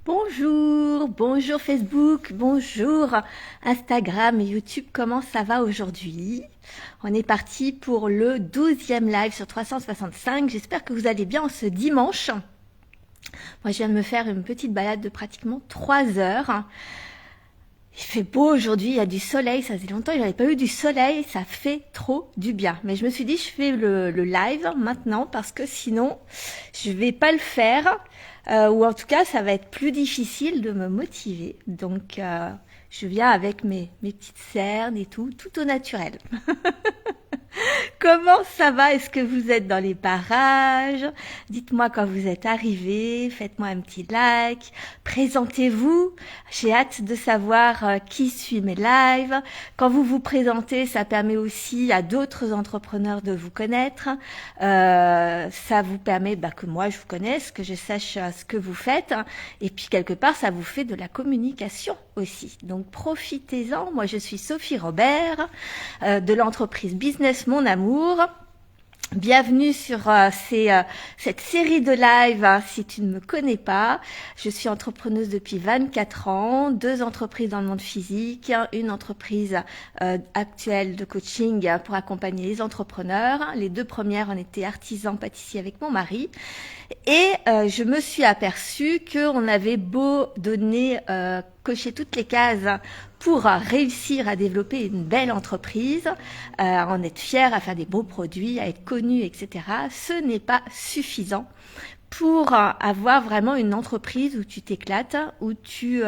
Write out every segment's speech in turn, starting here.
Bonjour, bonjour Facebook, bonjour Instagram et YouTube, comment ça va aujourd'hui? On est parti pour le 12e live sur 365, j'espère que vous allez bien en ce dimanche. Moi je viens de me faire une petite balade de pratiquement 3 heures. Il fait beau aujourd'hui, il y a du soleil, ça faisait longtemps que j'avais pas eu du soleil, ça fait trop du bien. Mais je me suis dit, je fais le live maintenant parce que sinon, je vais pas le faire, ou en tout cas, ça va être plus difficile de me motiver. Donc, je viens avec mes petites cernes et tout au naturel. Comment ça va? Est-ce que vous êtes dans les parages? Dites-moi quand vous êtes arrivés, faites-moi un petit like, présentez-vous. J'ai hâte de savoir qui suit mes lives. Quand vous vous présentez, ça permet aussi à d'autres entrepreneurs de vous connaître. Ça vous permet que moi je vous connaisse, que je sache ce que vous faites. Et puis quelque part, ça vous fait de la communication aussi. Donc profitez-en. Moi, je suis Sophie Robert de l'entreprise Business Mon Amour. Bienvenue sur cette série de live. Si tu ne me connais pas, je suis entrepreneuse depuis 24 ans, 2 entreprises dans le monde physique, une entreprise actuelle de coaching pour accompagner les entrepreneurs. Les 2 premières, on était artisans pâtissiers avec mon mari. Et je me suis aperçue qu'on avait beau donner, cocher toutes les cases pour réussir à développer une belle entreprise, à en être fier, à faire des beaux produits, à être connu, etc. Ce n'est pas suffisant pour avoir vraiment une entreprise où tu t'éclates, où tu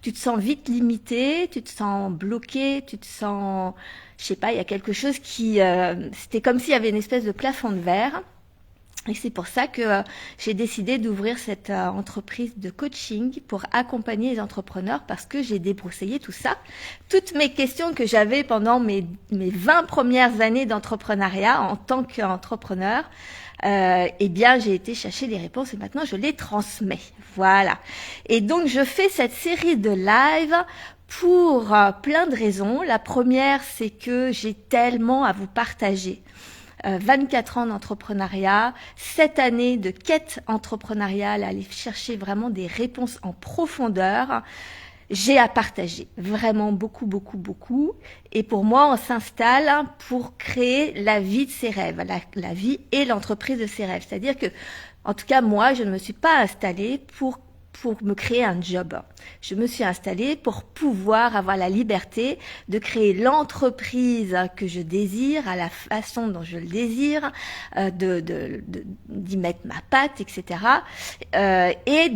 te sens vite limité, tu te sens bloqué, tu te sens, je sais pas, il y a quelque chose qui, c'était comme s'il y avait une espèce de plafond de verre. Et c'est pour ça que j'ai décidé d'ouvrir cette entreprise de coaching pour accompagner les entrepreneurs parce que j'ai débroussaillé tout ça. Toutes mes questions que j'avais pendant mes 20 premières années d'entrepreneuriat en tant qu'entrepreneur, eh bien, j'ai été chercher les réponses et maintenant je les transmets. Voilà. Et donc, je fais cette série de live pour plein de raisons. La première, c'est que j'ai tellement à vous partager. 24 ans d'entrepreneuriat, 7 années de quête entrepreneuriale, à aller chercher vraiment des réponses en profondeur. J'ai à partager, vraiment beaucoup, beaucoup, beaucoup. Et pour moi, on s'installe pour créer la vie de ses rêves, la vie et l'entreprise de ses rêves. C'est-à-dire que, en tout cas, moi, je ne me suis pas installée pour me créer un job. Je me suis installée pour pouvoir avoir la liberté de créer l'entreprise que je désire à la façon dont je le désire, d'y mettre ma patte, etc. Et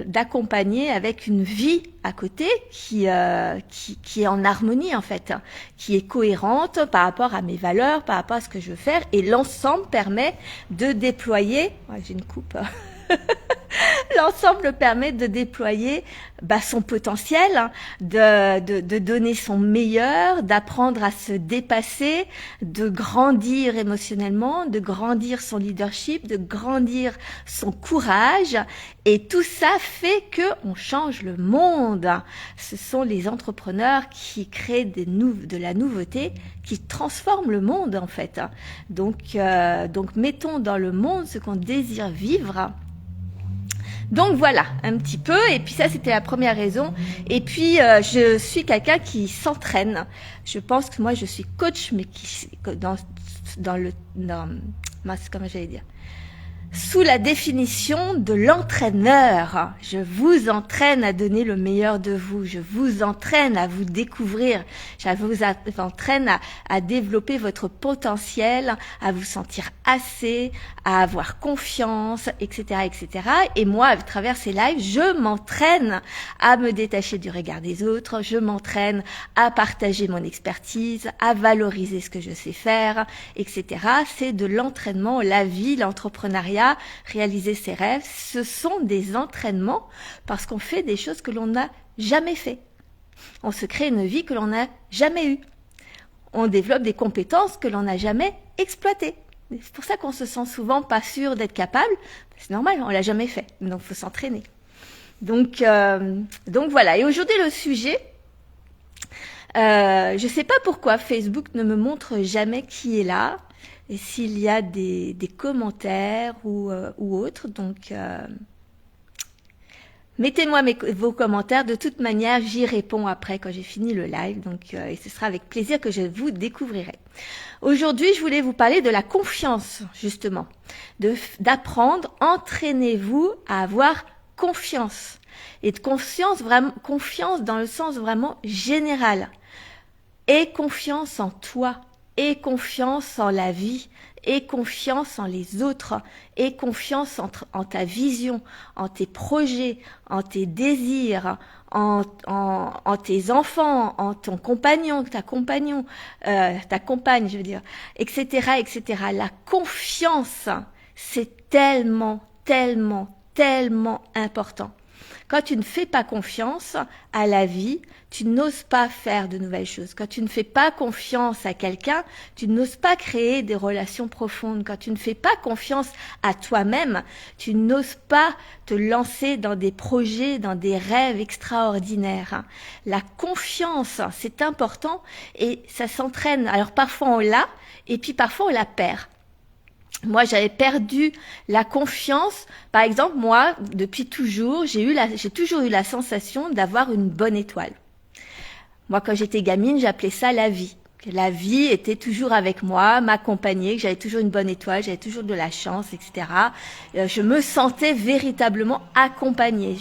d'accompagner avec une vie à côté qui est en harmonie en fait, qui est cohérente par rapport à mes valeurs, par rapport à ce que je veux faire. Et l'ensemble permet de déployer. Ouais, j'ai une coupe. L'ensemble permet de déployer son potentiel, de donner son meilleur, d'apprendre à se dépasser, de grandir émotionnellement, de grandir son leadership, de grandir son courage. Et tout ça fait qu'on change le monde. Ce sont les entrepreneurs qui créent de la nouveauté, qui transforment le monde en fait. Donc mettons dans le monde ce qu'on désire vivre. Donc voilà, un petit peu. Et puis ça, c'était la première raison. Et puis, je suis quelqu'un qui s'entraîne. Je pense que moi, je suis coach, mais qui comment j'allais dire, sous la définition de l'entraîneur. Je vous entraîne à donner le meilleur de vous. Je vous entraîne à vous découvrir. Je vous entraîne à développer votre potentiel, à vous sentir assez, à avoir confiance, etc., etc. Et moi, à travers ces lives, je m'entraîne à me détacher du regard des autres. Je m'entraîne à partager mon expertise, à valoriser ce que je sais faire, etc. C'est de l'entraînement. La vie, l'entrepreneuriat, réaliser ses rêves, ce sont des entraînements parce qu'on fait des choses que l'on n'a jamais fait. On se crée une vie que l'on n'a jamais eue. On développe des compétences que l'on n'a jamais exploitées. C'est pour ça qu'on se sent souvent pas sûr d'être capable. C'est normal, on l'a jamais fait. Donc, il faut s'entraîner. Donc voilà. Et aujourd'hui, le sujet, je sais pas pourquoi Facebook ne me montre jamais qui est là. Et s'il y a des commentaires ou autres. Donc Mettez-moi vos commentaires. De toute manière, j'y réponds après quand j'ai fini le live. Donc, et ce sera avec plaisir que je vous découvrirai. Aujourd'hui, je voulais vous parler de la confiance, justement. D'apprendre, entraînez-vous à avoir confiance. Et de confiance dans le sens vraiment général. Aie confiance en toi. Aie confiance en la vie. Aie confiance en les autres, aie confiance en ta vision, en tes projets, en tes désirs, en tes enfants, en ton compagnon, ta compagne, je veux dire, etc., etc. La confiance, c'est tellement, tellement, tellement important. Quand tu ne fais pas confiance à la vie, tu n'oses pas faire de nouvelles choses. Quand tu ne fais pas confiance à quelqu'un, tu n'oses pas créer des relations profondes. Quand tu ne fais pas confiance à toi-même, tu n'oses pas te lancer dans des projets, dans des rêves extraordinaires. La confiance, c'est important et ça s'entraîne. Alors parfois on l'a et puis parfois on la perd. Moi, j'avais perdu la confiance. Par exemple, moi, depuis toujours, j'ai toujours eu la sensation d'avoir une bonne étoile. Moi, quand j'étais gamine, j'appelais ça la vie. La vie était toujours avec moi, m'accompagnait, que j'avais toujours une bonne étoile, j'avais toujours de la chance, etc. Je me sentais véritablement accompagnée.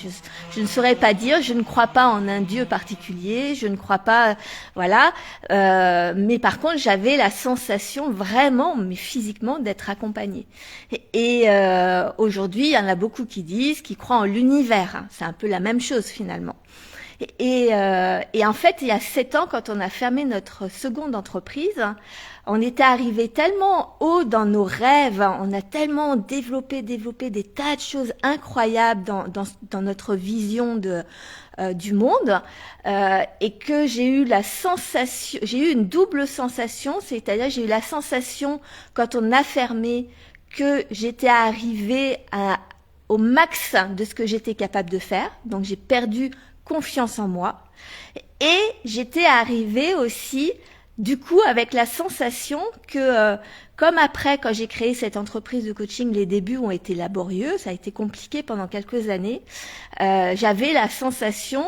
Je ne saurais pas dire, je ne crois pas en un Dieu particulier, je ne crois pas, voilà. Mais par contre, j'avais la sensation vraiment, mais physiquement, d'être accompagnée. Et aujourd'hui, il y en a beaucoup qui croient en l'univers. Hein. C'est un peu la même chose finalement. Et en fait, il y a 7 ans, quand on a fermé notre seconde entreprise, on était arrivé tellement haut dans nos rêves, on a tellement développé des tas de choses incroyables dans notre vision du monde, et que j'ai eu une double sensation, c'est-à-dire j'ai eu la sensation quand on a fermé que j'étais arrivée au max de ce que j'étais capable de faire, donc j'ai perdu confiance en moi, et j'étais arrivée aussi du coup avec la sensation que comme après quand j'ai créé cette entreprise de coaching, les débuts ont été laborieux, ça a été compliqué pendant quelques années, j'avais la sensation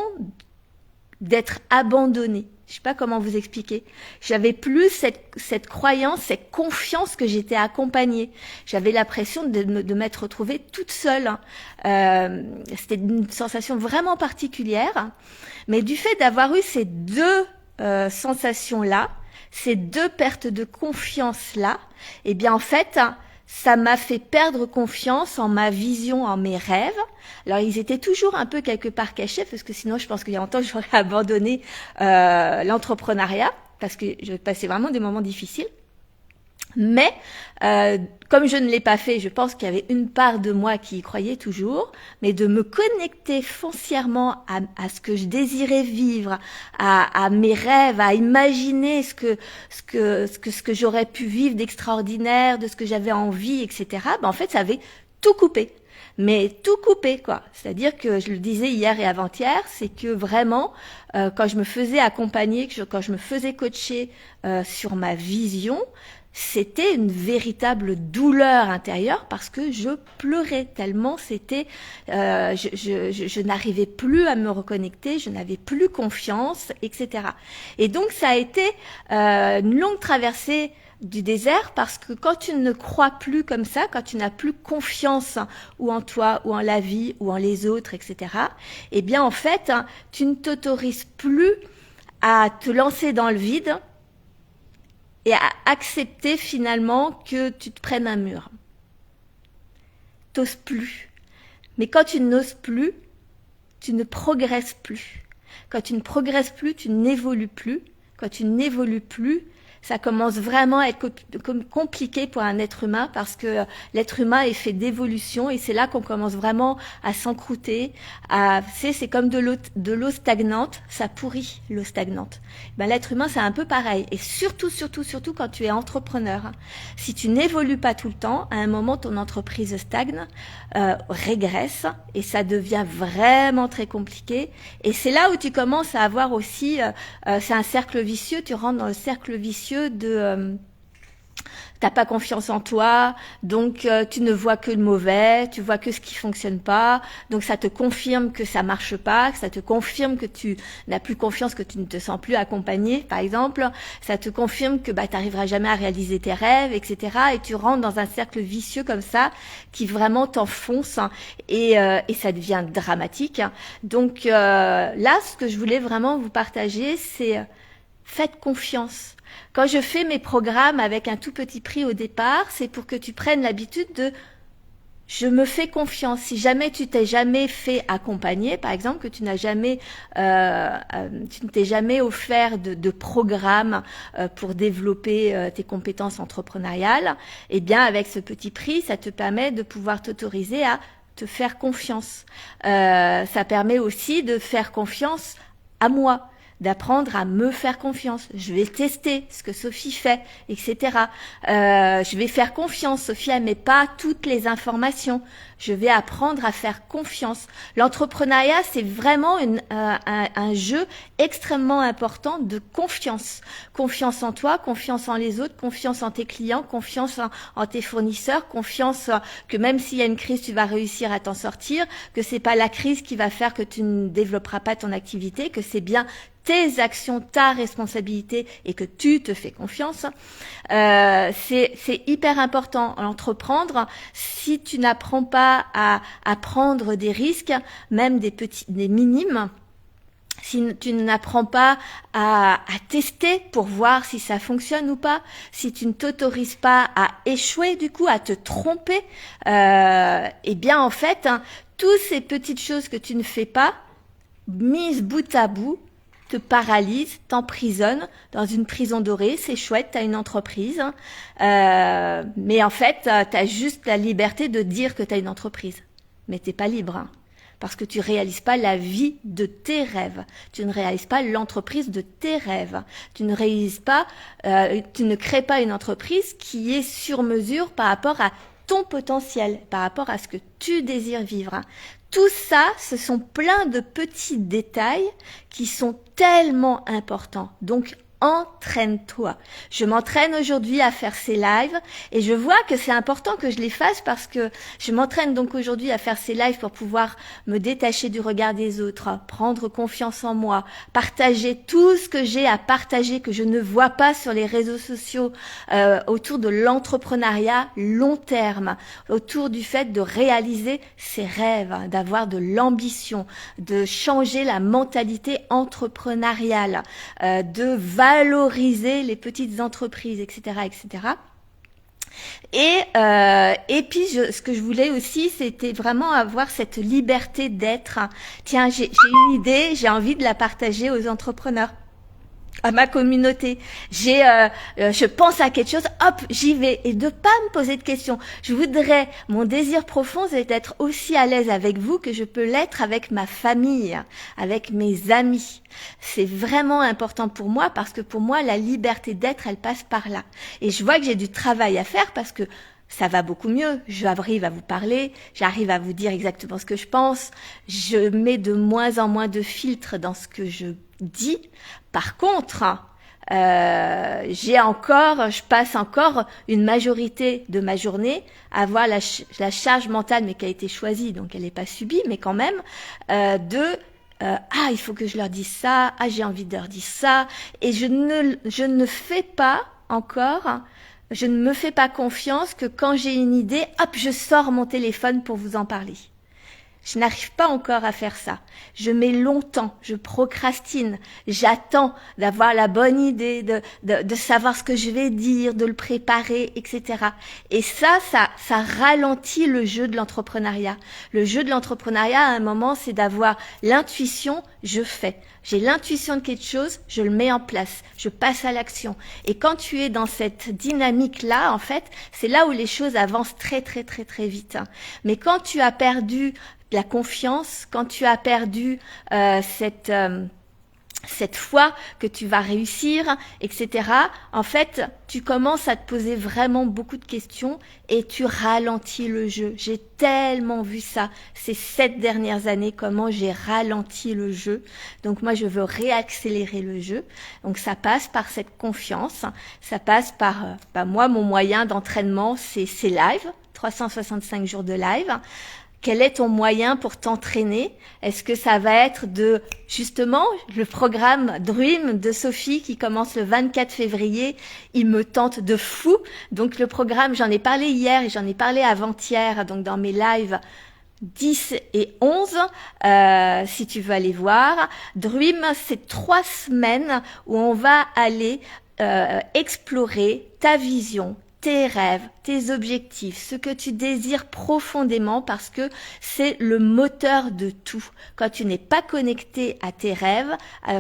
d'être abandonnée. Je sais pas comment vous expliquer. J'avais plus cette croyance, cette confiance que j'étais accompagnée. J'avais l'impression de m'être retrouvée toute seule. C'était une sensation vraiment particulière. Mais du fait d'avoir eu ces deux sensations-là, ces deux pertes de confiance-là, eh bien en fait, ça m'a fait perdre confiance en ma vision, en mes rêves. Alors, ils étaient toujours un peu quelque part cachés, parce que sinon, je pense qu'il y a longtemps, j'aurais abandonné l'entrepreneuriat, parce que je passais vraiment des moments difficiles. Mais, comme je ne l'ai pas fait, je pense qu'il y avait une part de moi qui y croyait toujours, mais de me connecter foncièrement à ce que je désirais vivre, à mes rêves, à imaginer ce que j'aurais pu vivre d'extraordinaire, de ce que j'avais envie, etc. Ben, en fait, ça avait tout coupé. Mais tout coupé, quoi. C'est-à-dire que je le disais hier et avant-hier, c'est que vraiment, quand je me faisais accompagner, quand je me faisais coacher sur ma vision, c'était une véritable douleur intérieure parce que je pleurais tellement c'était, je n'arrivais plus à me reconnecter, je n'avais plus confiance, etc. Et donc ça a été une longue traversée du désert parce que quand tu ne crois plus comme ça, quand tu n'as plus confiance ou en toi ou en la vie ou en les autres, etc. Eh bien en fait, tu ne t'autorises plus à te lancer dans le vide et à accepter finalement que tu te prennes un mur. T'oses plus. Mais quand tu n'oses plus, tu ne progresses plus. Quand tu ne progresses plus, tu n'évolues plus. Quand tu n'évolues plus, ça commence vraiment à être compliqué pour un être humain parce que l'être humain est fait d'évolution et c'est là qu'on commence vraiment à s'encrouter. C'est comme de l'eau stagnante, ça pourrit l'eau stagnante. Ben, l'être humain, c'est un peu pareil. Et surtout quand tu es entrepreneur. Si tu n'évolues pas tout le temps, à un moment, ton entreprise stagne, régresse et ça devient vraiment très compliqué. Et c'est là où tu commences à avoir aussi, c'est un cercle vicieux, tu rentres dans le cercle vicieux T'as pas confiance en toi, donc tu ne vois que le mauvais, tu vois que ce qui fonctionne pas, donc ça te confirme que ça marche pas, que ça te confirme que tu n'as plus confiance, que tu ne te sens plus accompagné, par exemple, ça te confirme que t'arriveras jamais à réaliser tes rêves, etc. Et tu rentres dans un cercle vicieux comme ça, qui vraiment t'enfonce, et ça devient dramatique. Donc là, ce que je voulais vraiment vous partager, c'est faites confiance. Quand je fais mes programmes avec un tout petit prix au départ, c'est pour que tu prennes l'habitude de je me fais confiance. Si jamais tu t'es jamais fait accompagner, par exemple, que tu n'as jamais, tu ne t'es jamais offert de programme pour développer tes compétences entrepreneuriales, eh bien avec ce petit prix, ça te permet de pouvoir t'autoriser à te faire confiance. Ça permet aussi de faire confiance à moi, d'apprendre à me faire confiance. Je vais tester ce que Sophie fait, etc. Je vais faire confiance. Sophie, elle met pas toutes les informations. Je vais apprendre à faire confiance. L'entrepreneuriat, c'est vraiment un jeu extrêmement important de confiance. Confiance en toi, confiance en les autres, confiance en tes clients, confiance en tes fournisseurs, confiance que même s'il y a une crise, tu vas réussir à t'en sortir, que c'est pas la crise qui va faire que tu ne développeras pas ton activité, que c'est bien tes actions, ta responsabilité et que tu te fais confiance. C'est hyper important à entreprendre. Si tu n'apprends pas à prendre des risques, même des minimes, si tu n'apprends pas à tester pour voir si ça fonctionne ou pas, si tu ne t'autorises pas à échouer, du coup, à te tromper, eh bien, en fait, toutes ces petites choses que tu ne fais pas, mises bout à bout, te paralyse, t'emprisonne dans une prison dorée. C'est chouette, t'as une entreprise, mais en fait, t'as juste la liberté de dire que t'as une entreprise, mais t'es pas libre, parce que tu réalises pas la vie de tes rêves, tu ne réalises pas l'entreprise de tes rêves, tu ne réalises pas, tu ne crées pas une entreprise qui est sur mesure par rapport à ton potentiel, par rapport à ce que tu désires vivre. Tout ça, ce sont plein de petits détails qui sont tellement importants. Donc, entraîne-toi. Je m'entraîne aujourd'hui à faire ces lives et je vois que c'est important que je les fasse parce que je m'entraîne donc aujourd'hui à faire ces lives pour pouvoir me détacher du regard des autres, prendre confiance en moi, partager tout ce que j'ai à partager que je ne vois pas sur les réseaux sociaux autour de l'entrepreneuriat long terme, autour du fait de réaliser ses rêves, d'avoir de l'ambition, de changer la mentalité entrepreneuriale, de valoriser les petites entreprises, etc., etc. Et puis, ce que je voulais aussi, c'était vraiment avoir cette liberté d'être. Tiens, j'ai une idée, j'ai envie de la partager aux entrepreneurs, à ma communauté. Je pense à quelque chose, hop, j'y vais, et de pas me poser de questions. Je voudrais, mon désir profond, c'est d'être aussi à l'aise avec vous que je peux l'être avec ma famille, avec mes amis. C'est vraiment important pour moi parce que pour moi, la liberté d'être, elle passe par là. Et je vois que j'ai du travail à faire parce que ça va beaucoup mieux. J'arrive à vous parler, j'arrive à vous dire exactement ce que je pense. Je mets de moins en moins de filtres dans ce que je dis. Par contre, je passe encore une majorité de ma journée à avoir la charge mentale, mais qui a été choisie, donc elle n'est pas subie, mais quand même, il faut que je leur dise ça, j'ai envie de leur dire ça, et je ne fais pas encore, je ne me fais pas confiance que quand j'ai une idée, hop, je sors mon téléphone pour vous en parler. Je n'arrive pas encore à faire ça. Je mets longtemps, je procrastine, j'attends d'avoir la bonne idée, de savoir ce que je vais dire, de le préparer, etc. Et ça ralentit le jeu de l'entrepreneuriat. Le jeu de l'entrepreneuriat, à un moment, c'est d'avoir l'intuition, je fais. J'ai l'intuition de quelque chose, je le mets en place, je passe à l'action. Et quand tu es dans cette dynamique-là, en fait, c'est là où les choses avancent très, très, très, très vite. Mais quand tu as perdu la confiance, quand tu as perdu cette foi que tu vas réussir, etc. En fait, tu commences à te poser vraiment beaucoup de questions et tu ralentis le jeu. J'ai tellement vu ça ces 7 dernières années, comment j'ai ralenti le jeu. Donc moi, je veux réaccélérer le jeu. Donc ça passe par cette confiance, ça passe par, moi, mon moyen d'entraînement, c'est live, 365 jours de live. Quel est ton moyen pour t'entraîner? Est-ce que ça va être justement, le programme Dream de Sophie qui commence le 24 février, il me tente de fou. Donc le programme, j'en ai parlé hier et j'en ai parlé avant-hier, donc dans mes lives 10 et 11, si tu veux aller voir. Dream, c'est 3 semaines où on va aller explorer ta vision, tes rêves, tes objectifs, ce que tu désires profondément parce que c'est le moteur de tout. Quand tu n'es pas connecté à tes rêves,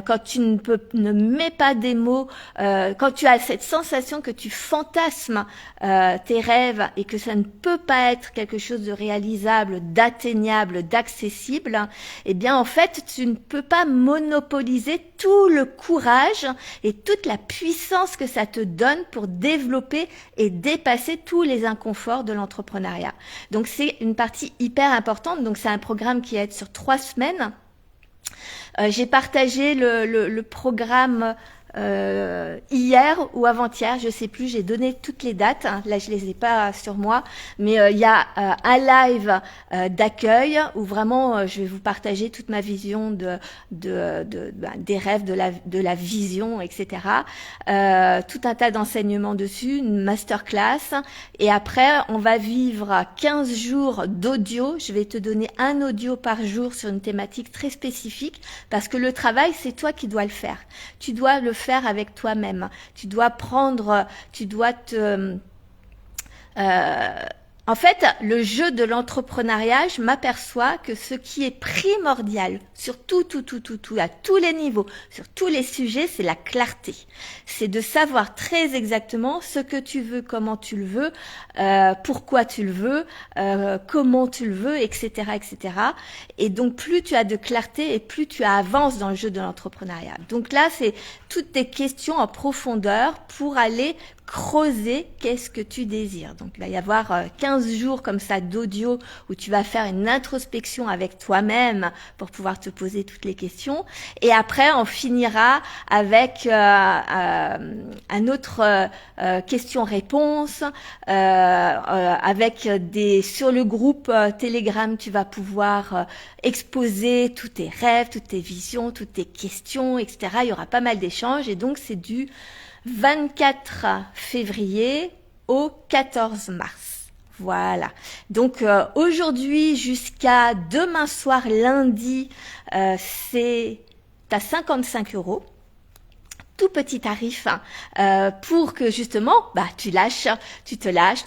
quand tu ne mets pas des mots, quand tu as cette sensation que tu fantasmes tes rêves et que ça ne peut pas être quelque chose de réalisable, d'atteignable, d'accessible, eh bien en fait tu ne peux pas monopoliser tout le courage et toute la puissance que ça te donne pour développer et dépasser tous les inconforts de l'entrepreneuriat. Donc c'est une partie hyper importante. Donc c'est un programme qui est sur 3 semaines. J'ai partagé le programme hier ou avant-hier, je sais plus, j'ai donné toutes les dates, hein. Là je les ai pas sur moi, mais il y a un live d'accueil où vraiment je vais vous partager toute ma vision des rêves, de la vision, etc. Tout un tas d'enseignements dessus, une masterclass, et après on va vivre 15 jours d'audio. Je vais te donner un audio par jour sur une thématique très spécifique, parce que le travail c'est toi qui dois le faire. Tu dois le faire avec toi-même. Tu dois en fait, le jeu de l'entrepreneuriat, je m'aperçois que ce qui est primordial sur tout, à tous les niveaux, sur tous les sujets, c'est la clarté. C'est de savoir très exactement ce que tu veux, comment tu le veux, pourquoi tu le veux, comment tu le veux, etc., etc. Et donc, plus tu as de clarté et plus tu avances dans le jeu de l'entrepreneuriat. Donc là, c'est toutes tes questions en profondeur pour aller creuser qu'est-ce que tu désires. Donc il va y avoir 15 jours comme ça d'audio où tu vas faire une introspection avec toi-même pour pouvoir te poser toutes les questions. Et après, on finira avec un autre question-réponse avec sur le groupe Telegram, tu vas pouvoir exposer tous tes rêves, toutes tes visions, toutes tes questions, etc. Il y aura pas mal d'échanges et donc c'est du 24 février au 14 mars. Voilà. Donc aujourd'hui jusqu'à demain soir lundi, c'est à 55 €. Tout petit tarif pour que justement tu te lâches,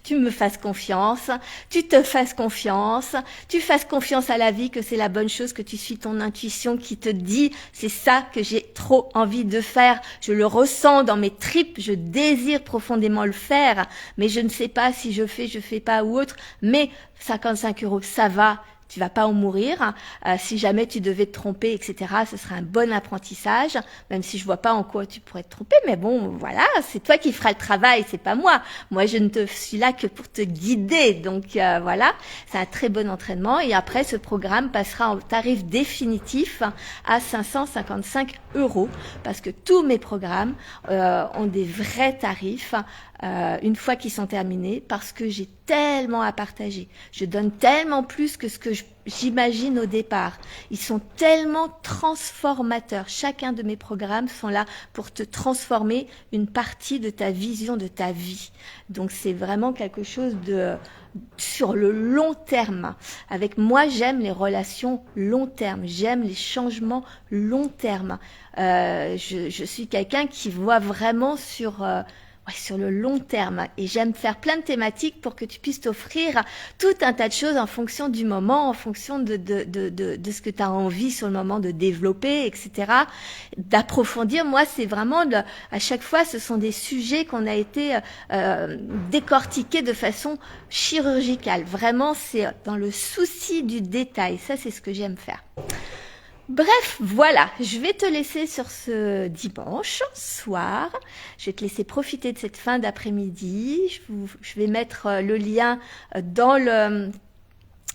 tu me fasses confiance, tu te fasses confiance, tu fasses confiance à la vie que c'est la bonne chose, que tu suis ton intuition qui te dit c'est ça que j'ai trop envie de faire, je le ressens dans mes tripes, je désire profondément le faire, mais je ne sais pas si je fais pas ou autre, mais 55 €, ça va. Tu vas pas en mourir. Si jamais tu devais te tromper, etc., ce serait un bon apprentissage, même si je vois pas en quoi tu pourrais te tromper. Mais bon, voilà, c'est toi qui feras le travail, c'est pas moi. Moi, je ne suis là que pour te guider. Donc voilà, c'est un très bon entraînement. Et après, ce programme passera en tarif définitif à 555 €, parce que tous mes programmes ont des vrais tarifs. Une fois qu'ils sont terminés, parce que j'ai tellement à partager. Je donne tellement plus que ce que j'imagine au départ. Ils sont tellement transformateurs. Chacun de mes programmes sont là pour te transformer une partie de ta vision de ta vie. Donc c'est vraiment quelque chose sur le long terme. Avec moi, j'aime les relations long terme. J'aime les changements long terme. Je suis quelqu'un qui voit vraiment sur le long terme, et j'aime faire plein de thématiques pour que tu puisses t'offrir tout un tas de choses en fonction du moment, en fonction de ce que tu as envie sur le moment de développer, etc., d'approfondir. Moi, c'est vraiment à chaque fois, ce sont des sujets qu'on a été décortiqués de façon chirurgicale. Vraiment, c'est dans le souci du détail. Ça, c'est ce que j'aime faire. Bref, voilà, je vais te laisser sur ce dimanche soir. Je vais te laisser profiter de cette fin d'après-midi. Je vais mettre le lien dans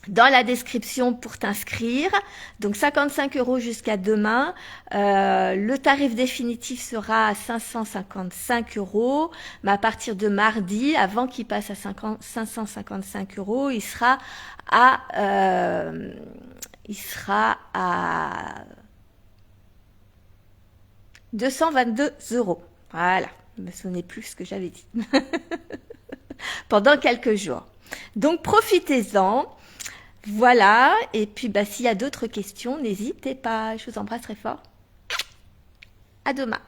la description pour t'inscrire. Donc 55 € jusqu'à demain. Le tarif définitif sera à 555 €. Mais à partir de mardi, avant qu'il passe à 555 €, il sera à 222 €. Voilà, je ne me souvenais plus ce que j'avais dit. Pendant quelques jours. Donc profitez-en. Voilà, et puis s'il y a d'autres questions, n'hésitez pas. Je vous embrasse très fort. À demain.